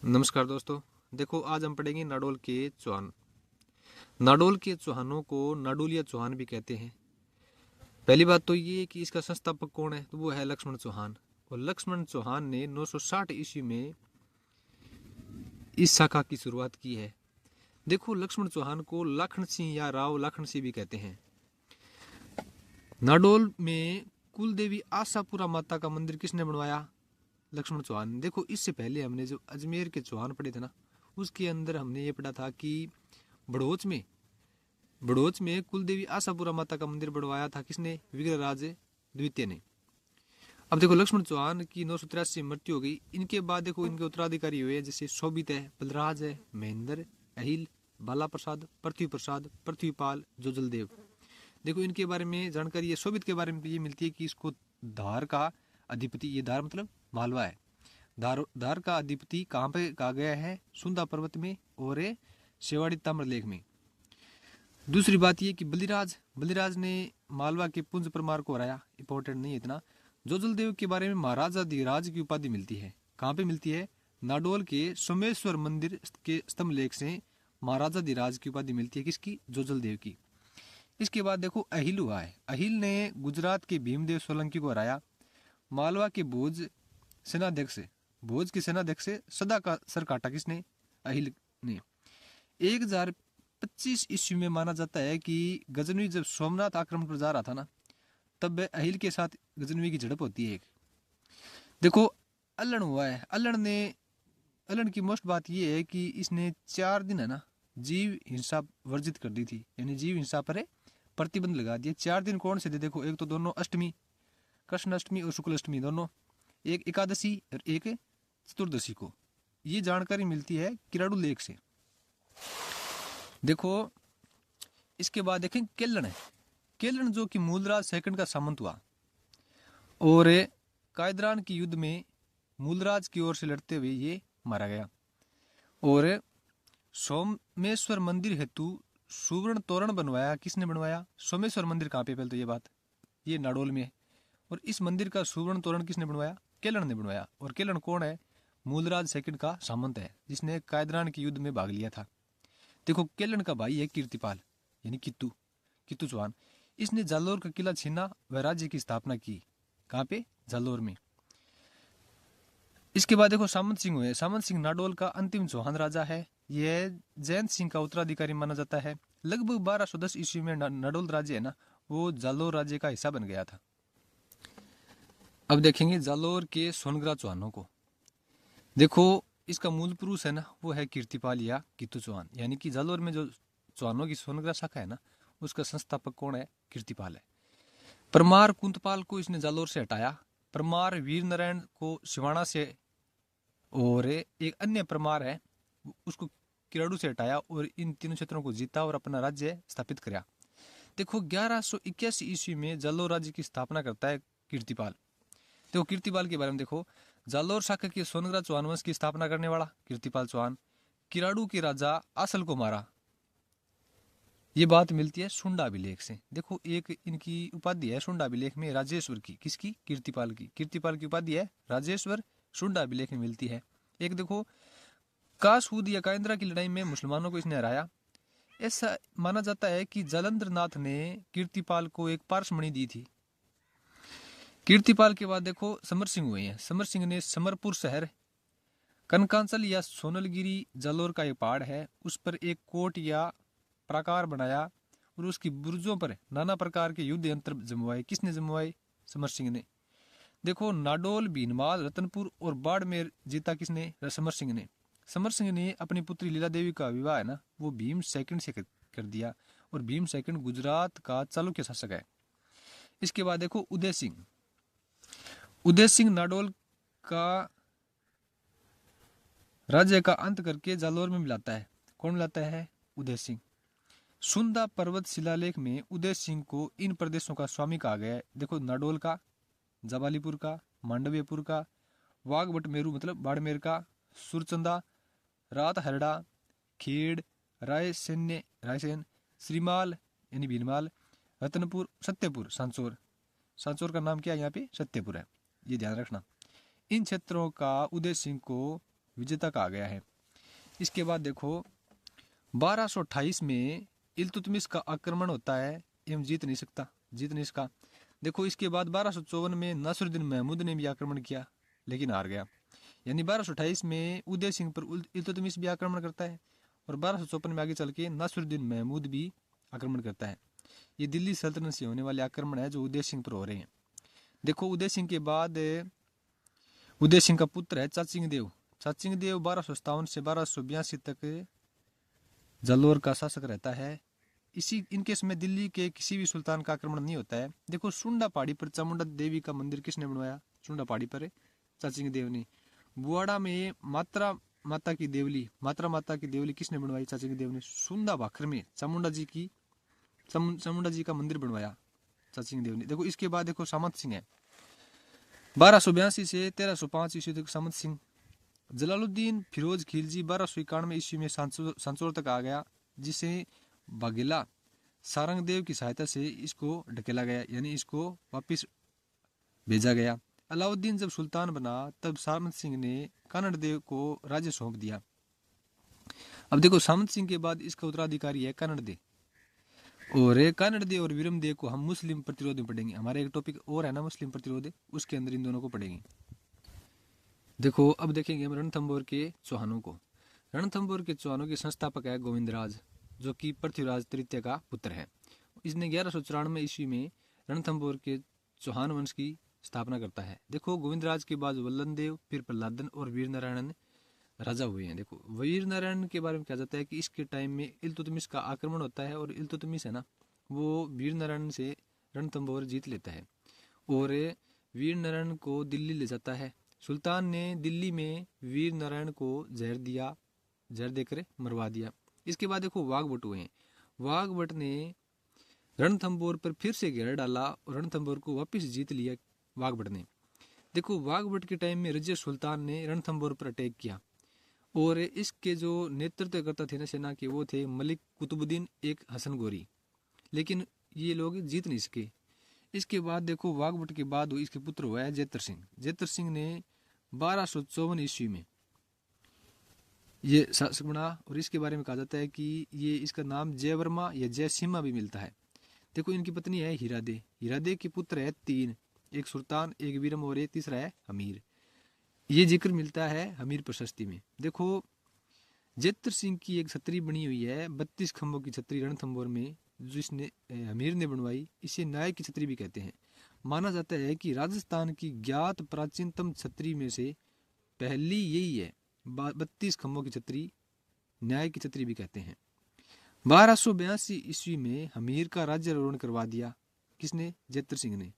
नमस्कार दोस्तों। देखो आज हम पढ़ेंगे नाडोल के चौहान। नाडोल के चौहानों को नाडोलिया चौहान भी कहते हैं। पहली बात तो ये कि इसका संस्थापक कौन है, तो वो है लक्ष्मण चौहान। और लक्ष्मण चौहान ने 960 ईस्वी में इस शाखा की शुरुआत की है। देखो लक्ष्मण चौहान को लाखन सिंह या राव लाखन सिंह भी कहते हैं। नाडोल में कुल देवी आशापुरा माता का मंदिर किसने बनवाया? लक्ष्मण चौहान। देखो इससे पहले हमने जो अजमेर के चौहान पढ़े थे ना, उसके अंदर हमने ये पढ़ा था कि बड़ोच में कुलदेवी आशापुरा माता का मंदिर बनवाया था किसने? विग्रहराज द्वितीय ने। अब देखो लक्ष्मण चौहान की 983 मृत्यु हो गई। इनके बाद देखो इनके उत्तराधिकारी हुए, जैसे शोभित है, बलराज है, महेंद्र, अहिल, बाला प्रसाद, पृथ्वीपाल, जोजलदेव। देखो इनके बारे में जानकारी है। शोभित के बारे में ये मिलती है कि इसको धार का अधिपति, ये धार मतलब मालवा है, धार का अधिपति कहाँ पे कहा गया है? सुंदा पर्वत में और शेवाड़ी ताम्रलेख में। दूसरी बात ये कि बलिराज ने मालवा के पुंज परमार को हराया। इंपॉर्टेंट नहीं है इतना। जोजलदेव के बारे में महाराजा धीराज की उपाधि मिलती है। कहाँ पे मिलती है? नाडोल के सोमेश्वर मंदिर के स्तंभ लेख से महाराजा धीराज की उपाधि मिलती है। किसकी? जोजलदेव की। इसके बाद देखो अहिल हुआ है। अहिल ने गुजरात के भीमदेव सोलंकी को हराया। मालवा के भोज के सेनाध्यक्ष से सदा का सर काटा किसने? अहिल ने। 1025 ईस्वी में माना जाता है कि गजनवी जब सोमनाथ आक्रमण पर जा रहा था ना, तब अहिल के साथ गजनवी की झड़प होती है। देखो अल्लण हुआ है। अल्लण की मोस्ट बात यह है कि इसने 4 दिन है ना जीव हिंसा वर्जित कर दी थी, यानी जीव हिंसा पर प्रतिबंध लगा दिया। 4 दिन कौन से थे? देखो एक तो दोनों अष्टमी, कृष्ण अष्टमी और शुक्ल अष्टमी दोनों, एक एकादशी और एक चतुर्दशी को। ये जानकारी मिलती है किराड़ू लेख से। देखो इसके बाद देखें केलन है। केलन जो कि मूलराज सेकंड का सामंत हुआ और कायदरान की युद्ध में मूलराज की ओर से लड़ते हुए ये मारा गया। और सोमेश्वर मंदिर हेतु सुवर्ण तोरण बनवाया। किसने बनवाया? सोमेश्वर मंदिर कहाँ पे? पहले तो ये बात, ये नाडोल में है। और इस मंदिर का सुवर्ण तोरण किसने बनवाया? केलन ने बनवाया। और केलन कौन है? मूलराज सेकंड का सामंत है, जिसने कायदरान के युद्ध में भाग लिया था। देखो केलन का भाई है कीर्तिपाल, यानी कित्तू चौहान। इसने जालोर का किला छीना व राज्य की स्थापना की। कहाँ पे? जालोर में। इसके बाद देखो सामंत सिंह हुए। सामंत सिंह नाडोल का अंतिम चौहान राजा है। यह जयंत सिंह का उत्तराधिकारी माना जाता है। लगभग 1210 ईस्वी में नाडोल राज्य है ना, वो जालोर राज्य का हिस्सा बन गया था। अब देखेंगे जालोर के सोनग्रा चौहानों को। देखो इसका मूल पुरुष है ना, वो है कीर्तिपाल या कित्तू चौहान। यानी कि जालोर में जो चौहानों की सोनग्रा शाखा है ना, उसका संस्थापक कौन है? कीर्तिपाल है। परमार कुंतपाल को इसने जालोर से हटाया। परमार वीर नारायण को सिवाना से, और एक अन्य परमार है उसको किराड़ू से हटाया और इन तीनों क्षेत्रों को जीता और अपना राज्य स्थापित किया। देखो 1181 ईस्वी में जालोर राज्य की स्थापना करता है कीर्तिपाल। देखो कीर्तिपाल के बारे में देखो, जालोर शाखा के सोनग्रा चौहान वंश की स्थापना करने वाला कीर्तिपाल चौहान। किराड़ू के राजा आसल को मारा। ये बात मिलती है सुंडा अभिलेख से। देखो एक इनकी उपाधि है सुंडा अभिलेख में राजेश्वर की। किसकी? कीर्तिपाल की। कीर्तिपाल की उपाधि है राजेश्वर, सुंडा अभिलेख में मिलती है। एक देखो कासूद या कायंद्रा की लड़ाई में मुसलमानों को इसने हराया। ऐसा माना जाता है कि जालंधर नाथ ने कीर्तिपाल को एक पारसमणि दी थी। कीर्तिपाल के बाद देखो समर सिंह हुए हैं। समर सिंह ने समरपुर शहर, कनकांचल या सोनलगिरी जालोर का एक पहाड़ है, उस पर एक कोट या प्राकार बनाया और उसकी बुर्जों पर नाना प्रकार के युद्ध यंत्र जमवाए। किसने जमवाए? समर सिंह ने। देखो नाडोल, भीनमाल, रतनपुर और बाड़मेर जीता किसने? समर सिंह ने। समर सिंह ने अपनी पुत्री लीला देवी का विवाह है ना, वो भीम सेकंड से कर दिया। और भीम सेकंड गुजरात का चालुक्य शासक है। इसके बाद देखो उदय सिंह नाडोल का राज्य का अंत करके जालोर में मिलाता है। कौन मिलाता है? उदय सिंह। सुंदा पर्वत शिलालेख में उदय सिंह को इन प्रदेशों का स्वामी कहा गया है। देखो नाडोल का, जबालीपुर का, मांडव्यपुर का, वाघबट मेरू मतलब बाड़मेर का, सुरचंदा, रात हरड़ा, खेड़, रायसेन, श्रीमाल यानी भीनमाल, रतनपुर, सत्यपुर, सांचौर का नाम क्या है यहाँ पे? सत्यपुर है। ये ध्यान रखना। इन क्षेत्रों का उदय सिंह को विजेता कहा गया है। इसके बाद देखो 1228 में इल्तुतमिश का आक्रमण होता है एवं जीत नहीं सका। देखो इसके बाद 1254 में नासिरुद्दीन महमूद ने भी आक्रमण किया लेकिन हार गया। यानी 1228 में उदय सिंह पर इल्तुतमिश भी आक्रमण करता है और 1254 में आगे चल के नासिरुद्दीन महमूद भी आक्रमण करता है। ये दिल्ली सल्तनत से होने वाले आक्रमण है जो उदय सिंह पर हो रहे हैं। देखो उदय सिंह के बाद उदय सिंह का पुत्र है चाचिंग देव। 1257 से 1282 तक जालौर का शासक रहता है। इनके समय दिल्ली के किसी भी सुल्तान का आक्रमण नहीं होता है। देखो सुंडा पहाड़ी पर चामुंडा देवी का मंदिर किसने बनवाया? सुंडा पहाड़ी पर चाचिंग देव ने। बुआड़ा में मात्रा माता की देवली किसने बनवाई? चाचिंग देव ने। सुंदा भाखर में चामुंडा जी का मंदिर बनवाया चाचिंग देव ने। देखो इसके बाद देखो सामंत सिंह है 1282 से 1305 ईस्वी तक सामंत सिंह। जलालुद्दीन फिरोज खिलजी 1291 ईस्वी में सांचौर तक आ गया, जिसे बाघेला सारंगदेव की सहायता से इसको ढकेला गया, यानी इसको वापस भेजा गया। अलाउद्दीन जब सुल्तान बना तब सामंत सिंह ने कानड़ देव को राज्य सौंप दिया। अब देखो सामंत सिंह के बाद इसका उत्तराधिकारी है कानड़ देव, और कानड़ देव और वीरम देव को हम मुस्लिम प्रतिरोध में पढ़ेंगे। हमारा एक टॉपिक और है ना मुस्लिम प्रतिरोध, उसके अंदर इन दोनों को पढ़ेंगे। देखो अब देखेंगे हम रणथंभौर के चौहानों को। रणथंभौर के चौहानों के संस्थापक है गोविंदराज, जो कि पृथ्वीराज तृतीय का पुत्र है। इसने 1194 ईस्वी में रणथंभौर के चौहान वंश की स्थापना करता है। देखो गोविंदराज के बाद वल्लन देव, फिर प्रहलादन और वीर नारायण राजा हुए हैं। देखो वीर नारायण के बारे में कहा जाता है कि इसके टाइम में इल्तुतमिश का आक्रमण होता है और इल्तुतमिश है ना वो वीर नारायण से रणथंभौर जीत लेता है और वीर नारायण को दिल्ली ले जाता है। सुल्तान ने दिल्ली में वीर नारायण को जहर देकर मरवा दिया। इसके बाद देखो वाघभट हुए हैं। वाघभट ने रणथंभौर पर फिर से घेरा डाला और रणथंभौर को वापस जीत लिया वाघभट ने। देखो वाघभट के टाइम में रजिया सुल्तान ने रणथंभौर पर अटैक किया और इसके जो नेतृत्व करता थे ना सेना के, वो थे मलिक कुतुबुद्दीन एक हसन गोरी, लेकिन ये लोग जीत नहीं सके। इसके बाद देखो वाघभट के बाद इसके पुत्र हुआ है जेतर सिंह। जेतर सिंह ने 1254 ईस्वी में ये शासक बना और इसके बारे में कहा जाता है कि ये इसका नाम जयवर्मा या जयसिम्हा भी मिलता है। देखो इनकी पत्नी है हीरादे। हीरादे के पुत्र है 3, एक सुल्तान, एक वीरम और एक तीसरा है हमीर। ये जिक्र मिलता है हमीर प्रशस्ति में। देखो जेतर सिंह की एक छतरी बनी हुई है 32 खंभों की छतरी रणथंभौर में, जिसने हमीर ने बनवाई। इसे न्याय की छतरी भी कहते हैं। माना जाता है कि राजस्थान की ज्ञात प्राचीनतम छतरी में से पहली यही है। 32 खंभों की छतरी न्याय की छतरी भी कहते हैं। 1282 ईस्वी में हमीर का राज्यारोहण करवा दिया। किसने? जेतर सिंह ने।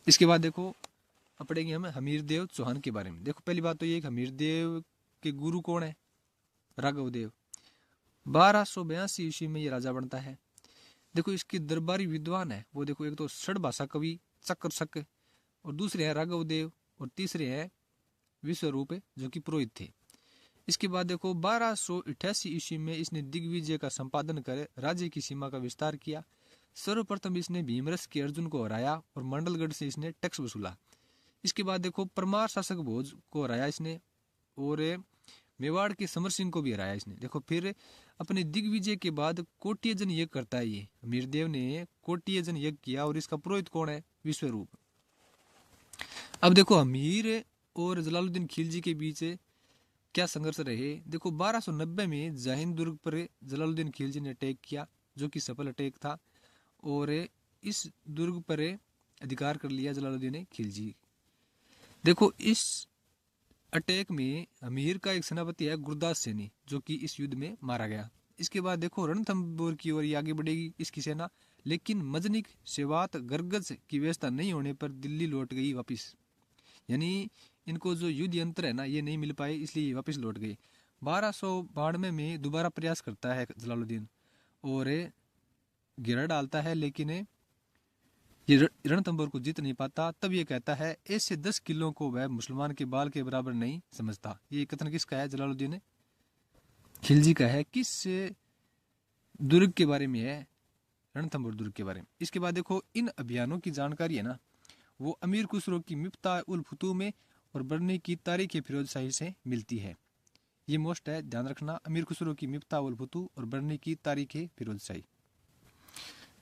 इसके बाद देखो अब पढ़ेंगे हम हमीर देव चौहान के बारे में। देखो पहली बात तो ये हमीर देव के गुरु कौन है? राघव देव। 1282 ईस्वी में ये राजा बनता है। देखो इसके दरबारी विद्वान है वो, देखो एक तो षड भाषा कवि चक्र शक, और दूसरे हैं राघव देव, और तीसरे हैं विश्वरूप जो कि पुरोहित थे। इसके बाद देखो 1288 ईस्वी में इसने दिग्विजय का संपादन कर राज्य की सीमा का विस्तार किया। सर्वप्रथम इसने भीमरस के अर्जुन को हराया और मंडलगढ़ से इसने टैक्स वसूला। इसके बाद देखो परमार शासक भोज को हराया इसने और मेवाड़ के समर सिंह को भी हराया इसने। देखो फिर अपने दिग्विजय के बाद कोटियजन यज्ञ करता है ये हमीरदेव ने कोटियजन यज्ञ किया, और इसका पुरोहित कौन है? विश्वरूप। अब देखो हमीर और जलालुद्दीन खिलजी के बीच क्या संघर्ष रहे। देखो 1290 में जाहिन दुर्ग पर जलालुद्दीन खिलजी ने अटैक किया, जो कि सफल अटैक था, और इस दुर्ग पर अधिकार कर लिया जलालुद्दीन खिलजी। देखो इस अटैक में अमीर का एक सेनापति है गुरदास सैनी, जो कि इस युद्ध में मारा गया। इसके बाद देखो रणथंभौर की ओर आगे बढ़ेगी इसकी सेना, लेकिन मजनिक सेवात गरगज की व्यवस्था नहीं होने पर दिल्ली लौट गई वापिस। यानी इनको जो युद्ध यंत्र है ना ये नहीं मिल पाए, इसलिए वापस लौट गए। 1292 में दोबारा प्रयास करता है जलालुद्दीन और घेरा डालता है, लेकिन ये रणथंभौर को जीत नहीं पाता। तब ये कहता है ऐसे 10 किलों को वह मुसलमान के बाल के बराबर नहीं समझता। ये कथन किसका है? जलालुद्दीन खिलजी का है। किस दुर्ग के बारे में है? रणथंभौर दुर्ग के बारे में। इसके बाद देखो इन अभियानों की जानकारी है ना वो अमीर खुसरो की मिफ्ता उल फुतू में और बढ़ने की तारीख फिरोज शाही से मिलती है। ये मोस्ट है, ध्यान रखना, अमीर खुसरो की मिफ्ता उल फुतू और बढ़ने की तारीख फिरोज शाही।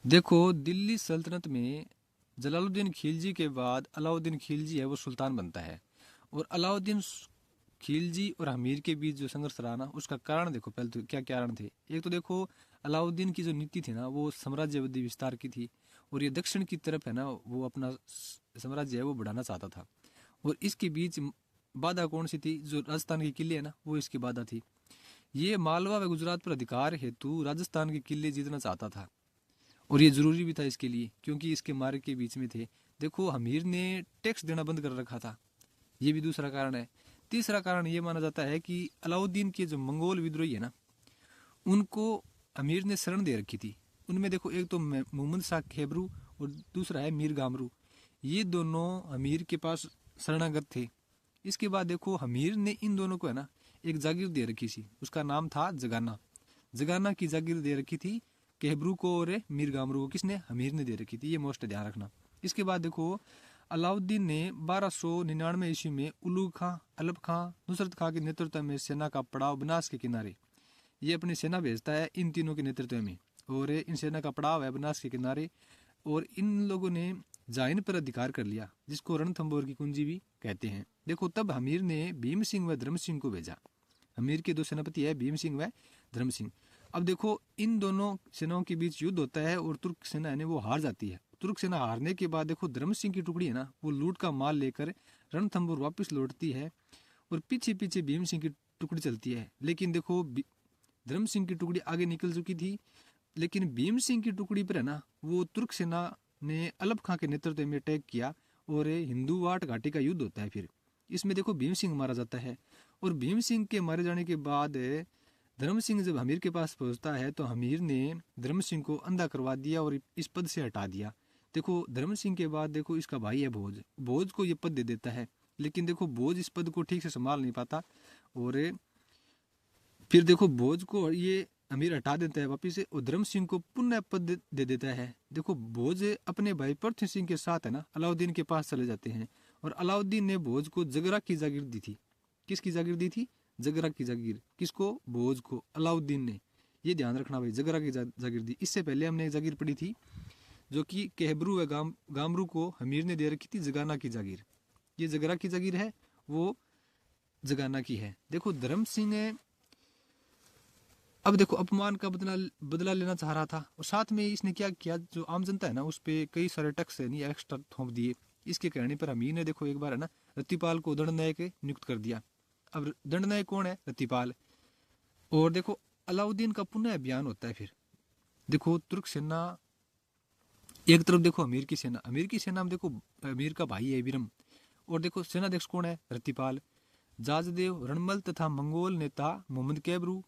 देखो दिल्ली सल्तनत में जलालुद्दीन खिलजी के बाद अलाउद्दीन खिलजी है वो सुल्तान बनता है। और अलाउद्दीन खिलजी और अमीर के बीच जो संघर्ष रहा ना, उसका कारण देखो पहले तो क्या कारण थे। एक तो देखो अलाउद्दीन की जो नीति थी ना वो साम्राज्यवादी विस्तार की थी, और ये दक्षिण की तरफ है ना वो अपना साम्राज्य है वो बढ़ाना चाहता था। और इसके बीच बाधा कौन सी थी, जो राजस्थान के किले है ना वो इसकी बाधा थी। ये मालवा व गुजरात पर अधिकार हेतु राजस्थान के किले जीतना चाहता था, और ये जरूरी भी था इसके लिए क्योंकि इसके मार्ग के बीच में थे। देखो अमीर ने टैक्स देना बंद कर रखा था, ये भी दूसरा कारण है। तीसरा कारण ये माना जाता है कि अलाउद्दीन के जो मंगोल विद्रोही है ना उनको अमीर ने शरण दे रखी थी। उनमें देखो एक तो मोहम्मद शाह खैबरू और दूसरा है मीर गामरू, ये दोनों अमीर के पास शरणागत थे। इसके बाद देखो अमीर ने इन दोनों को है ना एक जागीर दे रखी थी, उसका नाम था जगाना। जगाना की जागीर दे रखी थी कहबरू को और मीर गामरू को, किसने, अमीर ने दे रखी थी। ये मोस्ट ध्यान रखना। इसके बाद देखो अलाउद्दीन ने 1299 ईस्वी में उलू खां, अलप खां, नुसरत खां के नेतृत्व में सेना का पड़ाव बनास के किनारे, ये अपनी सेना भेजता है इन तीनों के नेतृत्व में, और इन सेना का पड़ाव है बनास के किनारे। और इन लोगों ने जाइन पर अधिकार कर लिया, जिसको रणथंबोर की कुंजी भी कहते हैं। देखो तब हमीर ने भीम सिंह व धर्म सिंह को भेजा। हमीर के दो सेनापति है भीम सिंह व धर्म सिंह। अब देखो इन दोनों सेनाओं के बीच युद्ध होता है और तुर्क सेना है वो हार जाती है। तुर्क सेना हारने के बाद देखो धर्म सिंह की टुकड़ी है ना वो लूट का माल लेकर रणथंबोर वापस लौटती है, और पीछे पीछे भीम सिंह की टुकड़ी चलती है। लेकिन देखो धर्म सिंह की टुकड़ी आगे निकल चुकी थी, लेकिन भीम सिंह की टुकड़ी पर है ना वो तुर्क सेना ने अलप खां के नेतृत्व में अटैक किया, और हिंदूवाट घाटी का युद्ध होता है। फिर इसमें देखो भीम सिंह मारा जाता है, और भीम सिंह के मारे जाने के बाद धर्म सिंह जब हमीर के पास पहुंचता है तो हमीर ने धर्म सिंह को अंधा करवा दिया और इस पद से हटा दिया। देखो धर्म सिंह के बाद देखो इसका भाई है भोज, भोज को ये पद दे देता है, लेकिन देखो भोज इस पद को ठीक से संभाल नहीं पाता, और फिर देखो भोज को ये अमीर हटा देता है वापिस से, और धर्म सिंह को पुनः पद दे देता है। देखो भोज अपने भाई पृथ्वी सिंह के साथ है ना अलाउद्दीन के पास चले जाते हैं, और अलाउद्दीन ने भोज को जगरा की जागीर दी थी। किसकी जागीर दी थी, जगरा की जागीर। किसको, भोज को, अलाउद्दीन ने। ये ध्यान रखना भाई, जगरा की जागीर दी। इससे पहले हमने एक जागीर पढ़ी थी जो कि कहबरू व गामरू को हमीर ने दे रखी थी जगाना की जागीर। ये जगरा की जागीर है, वो जगाना की है। देखो धर्म सिंह अब देखो अपमान का बदला लेना चाह रहा था, और साथ में इसने क्या किया, जो आम जनता है ना उस पर कई सारे टैक्स नहीं एक्स्ट्रा थोप दिए। इसके कहने पर अमीर ने देखो एक बार है ना रतिपाल को दंडनायक नियुक्त कर दिया। अब दंडनायक कौन है, रतिपाल। और देखो अलाउद्दीन का पुनः अभियान होता है। फिर देखो तुर्क सेना एक तरफ, देखो अमीर की सेना, अमीर की सेना में देखो अमीर का भाई है विरम, और देखो सेनाध्यक्ष कौन है, रतिपाल। जाजदेव, रणमल तथा मंगोल नेता मोहम्मद कैबरू,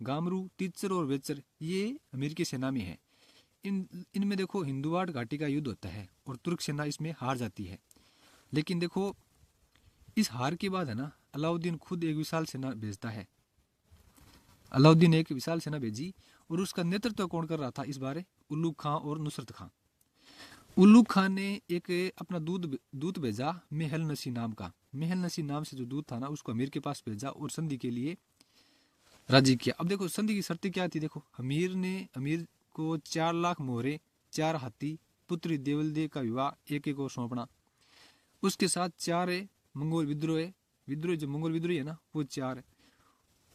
गामरू, तीचर और वेचर ये अमीर की सेना में है। इनमें देखो हिंदुवाड़ घाटी का युद्ध होता है और तुर्क सेना इसमें हार जाती है। लेकिन देखो इस हार के बाद है ना अलाउद्दीन खुद एक विशाल सेना भेजता है। अलाउद्दीन ने एक विशाल सेना भेजी, और उसका नेतृत्व कौन कर रहा था इस बार, उल्लू खां और नुसरत खां। उल्लू खां ने एक अपना दूत भेजा मेहल नसी नाम का। मेहल नसी नाम से जो दूत था ना उसको अमीर के पास भेजा और संधि के लिए राजी किया। अब देखो संधि की शर्तें क्या थी, देखो अमीर को 4 लाख मोहरे, 4 हाथी, पुत्री देवलदे का विवाह एक को सौंपना, उसके साथ 4 मंगोल विद्रोह जो मंगोल विद्रोही है ना वो 4,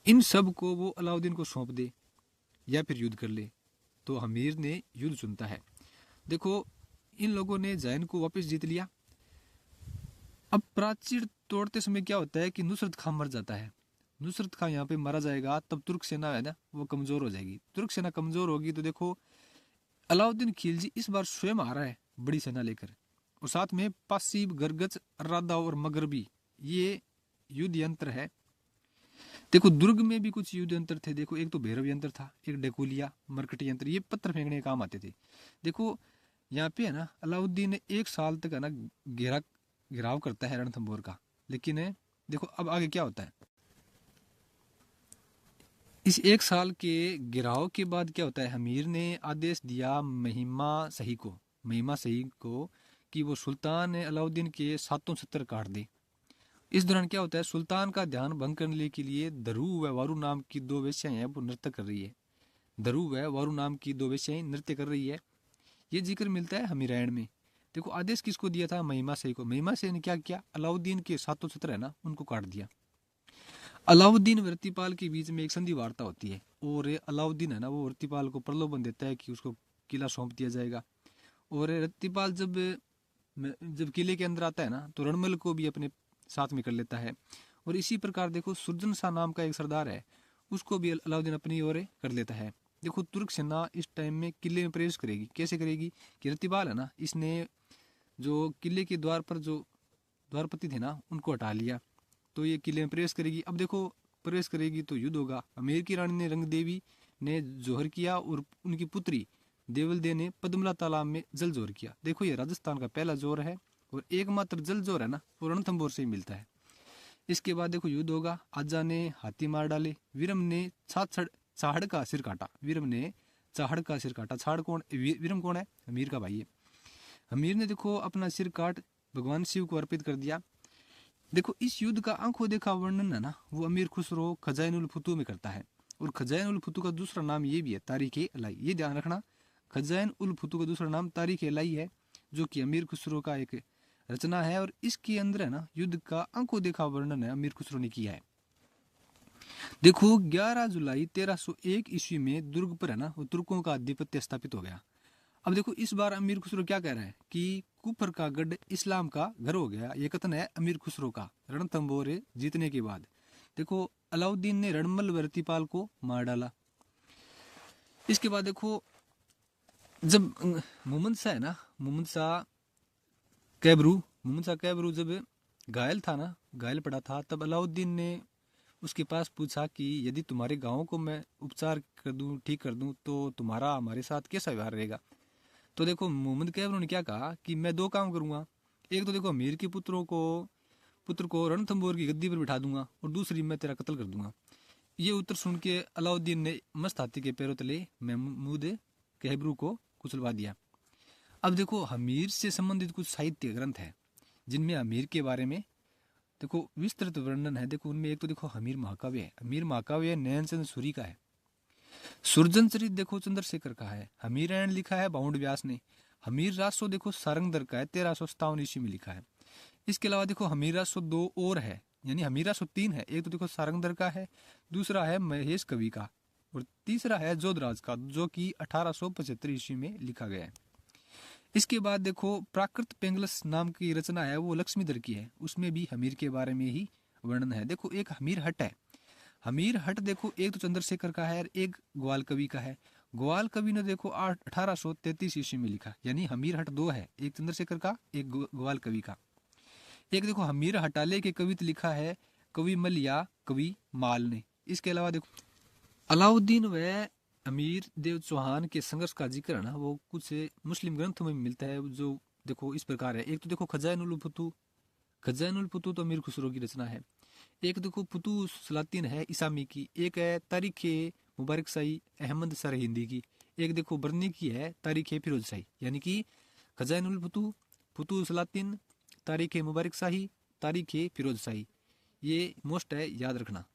इन सब को वो अलाउद्दीन को सौंप दे या फिर युद्ध कर ले। तो अमीर ने युद्ध चुनता है। देखो इन लोगों ने जैन को वापस जीत लिया। अब प्राचीर तोड़ते समय क्या होता है कि नुसरत खां मर जाता है। नुसरत खां यहाँ पे मारा जाएगा, तब तुर्क सेना है ना वो कमजोर हो जाएगी। तुर्क सेना कमजोर होगी तो देखो अलाउद्दीन खिलजी इस बार स्वयं आ रहा है बड़ी सेना लेकर, और साथ में पासीब, गरगच, अर्रादा और मगरबी ये युद्ध यंत्र है। देखो दुर्ग में भी कुछ युद्ध यंत्र थे। देखो एक तो भैरव यंत्र था, एक डेकुलिया, मरकटी यंत्र, ये पत्थर फेंकने के काम आते थे। देखो यहाँ पे है ना अलाउद्दीन ने 1 साल तक है ना घेराव करता है रणथंबोर का। लेकिन देखो अब आगे क्या होता है, इस 1 साल के घेराव के बाद क्या होता है, अमीर ने आदेश दिया महिमा सही को कि वो सुल्तान अलाउद्दीन के 7 छत्र काट दे। इस दौरान क्या होता है, सुल्तान का ध्यान भंग करने के लिए धरू व वारू नाम की दो वेश्याएं हैं वो नृत्य कर रही है। धरू व वारू नाम की दो वेश्याएं नृत्य कर रही है। ये जिक्र मिलता है हमीरायण में। देखो आदेश किसको दिया था, महिमाशय को। महिमाशय ने क्या किया, अलाउद्दीन के सातों छत्र है ना उनको काट दिया। अलाउद्दीन वृत्तिपाल के बीच में एक संधि वार्ता होती है और अलाउद्दीन है ना वो वृत्तिपाल को प्रलोभन देता है कि उसको किला सौंप दिया जाएगा। और वृत्तिपाल जब किले के अंदर आता है ना तो रणमल को भी अपने साथ में कर लेता है। और इसी प्रकार देखो सुरजन शाह नाम का एक सरदार है, उसको भी अलाउद्दीन अपनी ओर कर लेता है। देखो तुर्क सेना इस टाइम में किले में प्रवेश करेगी। कैसे करेगी कि रतिपाल है ना इसने जो किले के द्वार पर जो द्वारपति थे ना उनको हटा लिया, तो ये किले में प्रवेश करेगी। अब देखो प्रवेश करेगी तो युद्ध होगा। अमेर की रानी ने रंग देवी ने जोहर किया और उनकी पुत्री देवल दे ने पद्मला तालाब में जल जोर किया। देखो ये राजस्थान का पहला जोर है और एकमात्र जल जोर है ना वो रणथंभौर से ही मिलता है। इसके बाद देखो युद्ध होगा। आजा ने हाथी मार डाले, विरम ने चाहड़ का सिर काटा। विरम ने चाहड़ का सिर काटा। चाहड़ कौन, विरम कौन है, अमीर का भाई है। अमीर ने देखो अपना सिर काट भगवान शिव को अर्पित कर दिया। देखो इस युद्ध का आंखों देखा वर्णन है ना वो अमीर खुसरो खजाइन उल फुतू में करता है। और खजाइन उल फुतू का दूसरा नाम ये भी है तारीख अलाई। ये ध्यान रखना, खजाइन उल फुतू का दूसरा नाम तारीख अलाई है, जो कि अमीर खुसरो का एक रचना है। और इसके अंदर है ना युद्ध का आंखों देखा वर्णन है अमीर खुसरो ने किया है। देखो 11 जुलाई 1301 ईस्वी में दुर्ग पर है ना वो तुर्कों का आधिपत्य स्थापित हो गया। अब देखो इस बार अमीर खुसरो क्या कह रहा है कि कुफर का गढ़ इस्लाम का घर हो गया। ये कथन है अमीर खुसरो का रणथंभौर जीतने के बाद। देखो अलाउद्दीन ने रणमल वृत्तिपाल को मार डाला। इसके बाद देखो जब मोहम्मद शाह है ना मोहम्मद शाह कैबरू जब घायल था ना, घायल पड़ा था, तब अलाउद्दीन ने उसके पास पूछा कि यदि तुम्हारे गांव को मैं उपचार कर दूं, ठीक कर दूं, तो तुम्हारा हमारे साथ कैसा व्यवहार रहेगा। तो देखो मोहम्मद कैबरू ने क्या कहा कि मैं दो काम करूंगा। एक तो देखो अमीर के पुत्र को रणथंभौर की गद्दी पर बिठा दूंगा और दूसरी मैं तेरा कत्ल कर दूंगा। ये उत्तर सुन के अलाउद्दीन ने मस्त हाथी के पैरों तले महमूद कैबरू को कुचलवा दिया। अब देखो हमीर से संबंधित कुछ साहित्य ग्रंथ है जिनमें अमीर के बारे में देखो विस्तृत वर्णन है। देखो उनमें एक तो देखो हमीर महाकाव्य है। हमीर महाकाव्य नयनचंद सूरी का है। सुरजन चरित देखो चंद्रशेखर का है। हमीरायण लिखा है बाउंड व्यास ने। हमीर रासो देखो सारंगधर का है, 1357 ईस्वी में लिखा है। इसके अलावा देखो हमीर रासो दो और है, यानी हमीर रासो तीन है। एक तो देखो सारंगधर का है, दूसरा है महेश कवि का और तीसरा है जोधराज का, जो कि 1875 ईस्वी में लिखा गया है। इसके बाद देखो प्राकृत पेंगलस नाम की रचना है वो लक्ष्मीधर की है। उसमें भी हमीर के बारे में ही वर्णन है। देखो एक हमीर हट है। हमीर हट देखो एक तो चंद्रशेखर का है और एक ग्वाल कवि का है। ग्वाल कवि ने देखो 1833 ईस्वी में लिखा, यानी हमीर हट दो है, एक चंद्रशेखर का एक ग्वाल कवि का। एक देखो हमीर हटाले के कवित लिखा है कवि मल या कवि माल ने। इसके अलावा देखो अलाउद्दीन व अमीर देव चौहान के संघर्ष का जिक्र है ना वो कुछ मुस्लिम ग्रंथों में मिलता है, जो देखो इस प्रकार है। एक तो देखो खजाइनुल फुतू तो अमीर खुसरो की रचना है। एक देखो फुतू सलातीन है इसामी की। एक है तारीख मुबारक शाही अहमद सर हिंदी की। एक देखो बर्नी की है तारीख फिरोज शाही, यानी कि खजाइनुल फुतू सलातीन, तारीख मुबारक शाही, तारीख फिरोज शाही। ये मोस्ट है, याद रखना।